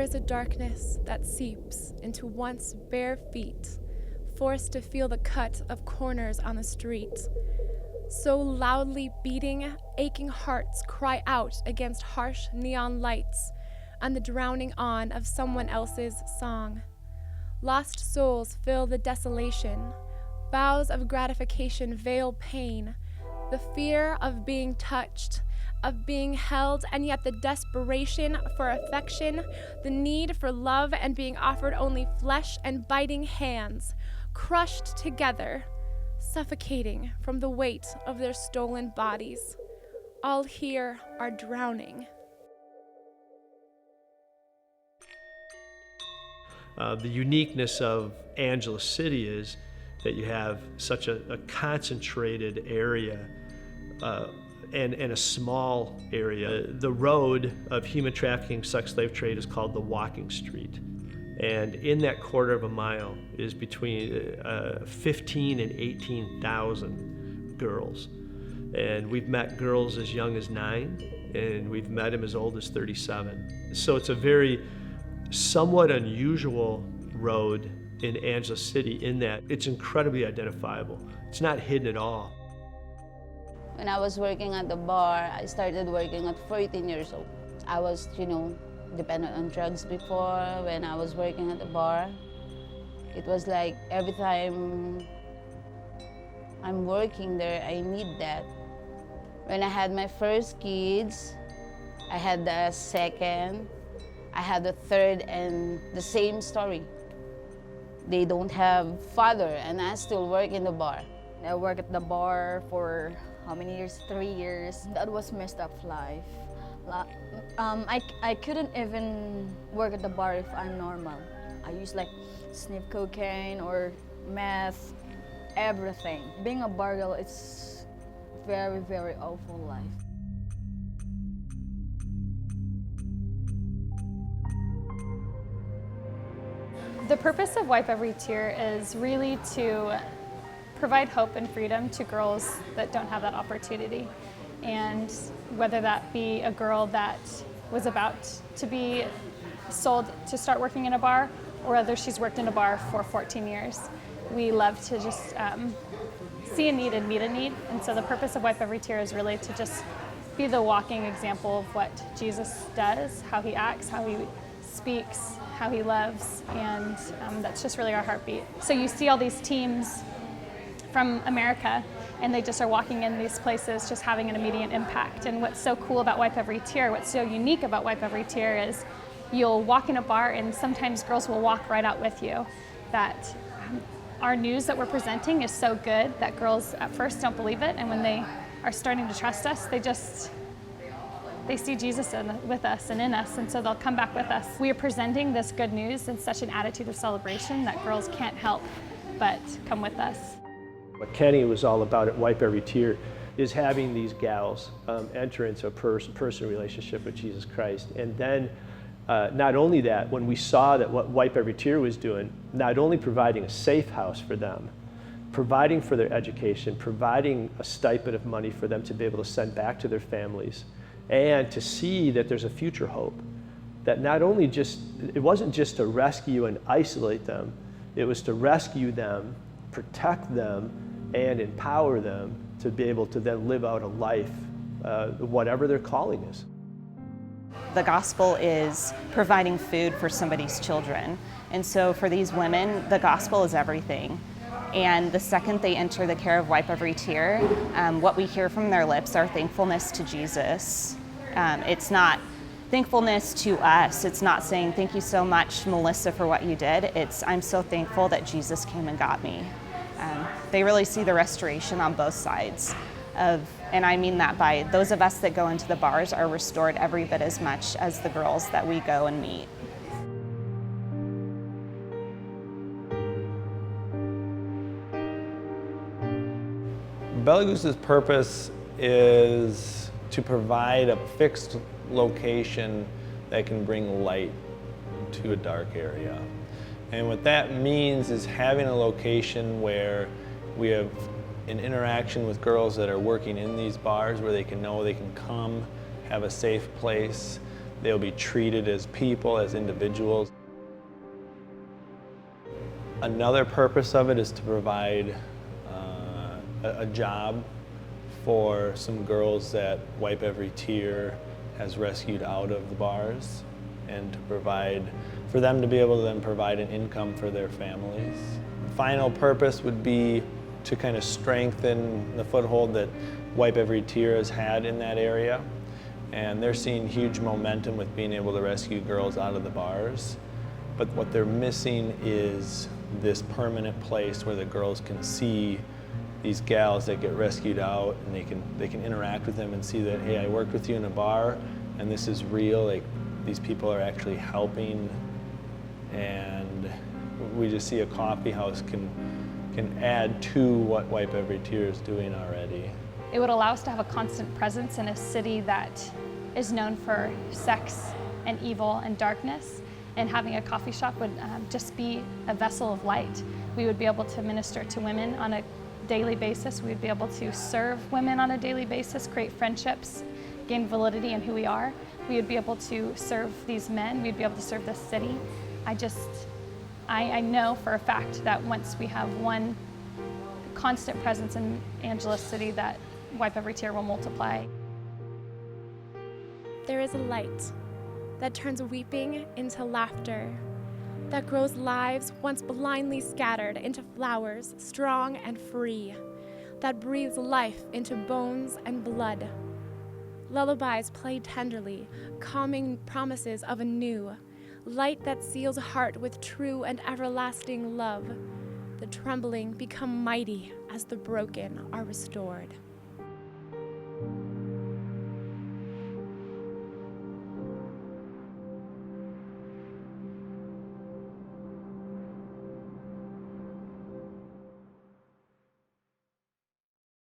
is a darkness that seeps into once bare feet, forced to feel the cut of corners on the street. So loudly beating, aching hearts cry out against harsh neon lights and the drowning on of someone else's song. Lost souls fill the desolation. Vows of gratification veil pain. The fear of being touched, of being held, and yet the desperation for affection, the need for love and being offered only flesh and biting hands, crushed together, suffocating from the weight of their stolen bodies. All here are drowning. The uniqueness of Angeles City is that you have such a concentrated area and a small area. The road of human trafficking, sex slave trade is called the Walking Street. And in that quarter of a mile is between 15 and 18,000 girls. And we've met girls as young as 9, and we've met them as old as 37. So it's a very somewhat unusual road in Angeles City in that it's incredibly identifiable. It's not hidden at all. When I was working at the bar, I started working at 14 years old. I was, dependent on drugs before when I was working at the bar. It was like every time I'm working there, I need that. When I had my first kids, I had the second, I had the third, and the same story. They don't have father, and I still work in the bar. I worked at the bar for how many years? 3 years. That was messed up life. I couldn't even work at the bar if I'm normal. I used like sniff cocaine or meth, everything. Being a bar girl, it's very, very awful life. The purpose of Wipe Every Tear is really to provide hope and freedom to girls that don't have that opportunity. And whether that be a girl that was about to be sold to start working in a bar, or whether she's worked in a bar for 14 years. We love to just see a need and meet a need. And so the purpose of Wipe Every Tear is really to just be the walking example of what Jesus does, how he acts, how he speaks, how he loves, and that's just really our heartbeat. So you see all these teams from America, and they just are walking in these places just having an immediate impact. And what's so cool about Wipe Every Tear, what's so unique about Wipe Every Tear is you'll walk in a bar and sometimes girls will walk right out with you. That our news that we're presenting is so good that girls at first don't believe it, and when they are starting to trust us, they see Jesus with us and in us, and so they'll come back with us. We are presenting this good news in such an attitude of celebration that girls can't help but come with us. What Kenny was all about at Wipe Every Tear is having these gals enter into a personal relationship with Jesus Christ. And then not only that, when we saw that what Wipe Every Tear was doing, not only providing a safe house for them, providing for their education, providing a stipend of money for them to be able to send back to their families, and to see that there's a future hope. That not only it wasn't just to rescue and isolate them, it was to rescue them, protect them, and empower them to be able to then live out a life, whatever their calling is. The gospel is providing food for somebody's children. And so for these women, the gospel is everything. And the second they enter the care of Wipe Every Tear, what we hear from their lips are thankfulness to Jesus. It's not thankfulness to us. It's not saying, thank you so much, Melissa, for what you did. It's, I'm so thankful that Jesus came and got me. They really see the restoration on both sides and I mean that by those of us that go into the bars are restored every bit as much as the girls that we go and meet. Bella Goose's purpose is to provide a fixed location that can bring light to a dark area. And what that means is having a location where we have an interaction with girls that are working in these bars where they can know they can come, have a safe place. They'll be treated as people, as individuals. Another purpose of it is to provide a job for some girls that Wipe Every Tear has rescued out of the bars, and to provide for them to be able to then provide an income for their families. The final purpose would be to kind of strengthen the foothold that Wipe Every Tear has had in that area. And they're seeing huge momentum with being able to rescue girls out of the bars. But what they're missing is this permanent place where the girls can see these gals that get rescued out, and they can interact with them and see that, hey, I worked with you in a bar and this is real, like these people are actually helping. And we just see a coffee house can add to what Wipe Every Tear is doing already. It would allow us to have a constant presence in a city that is known for sex and evil and darkness, and having a coffee shop would just be a vessel of light. We would be able to minister to women on a daily basis. We would be able to serve women on a daily basis, create friendships, gain validity in who we are. We would be able to serve these men. We'd be able to serve this city. I know for a fact that once we have one constant presence in Angeles City, that Wipe Every Tear will multiply. There is a light that turns weeping into laughter, that grows lives once blindly scattered into flowers, strong and free, that breathes life into bones and blood. Lullabies play tenderly, calming promises of a new light that seals heart with true and everlasting love. The trembling become mighty as the broken are restored.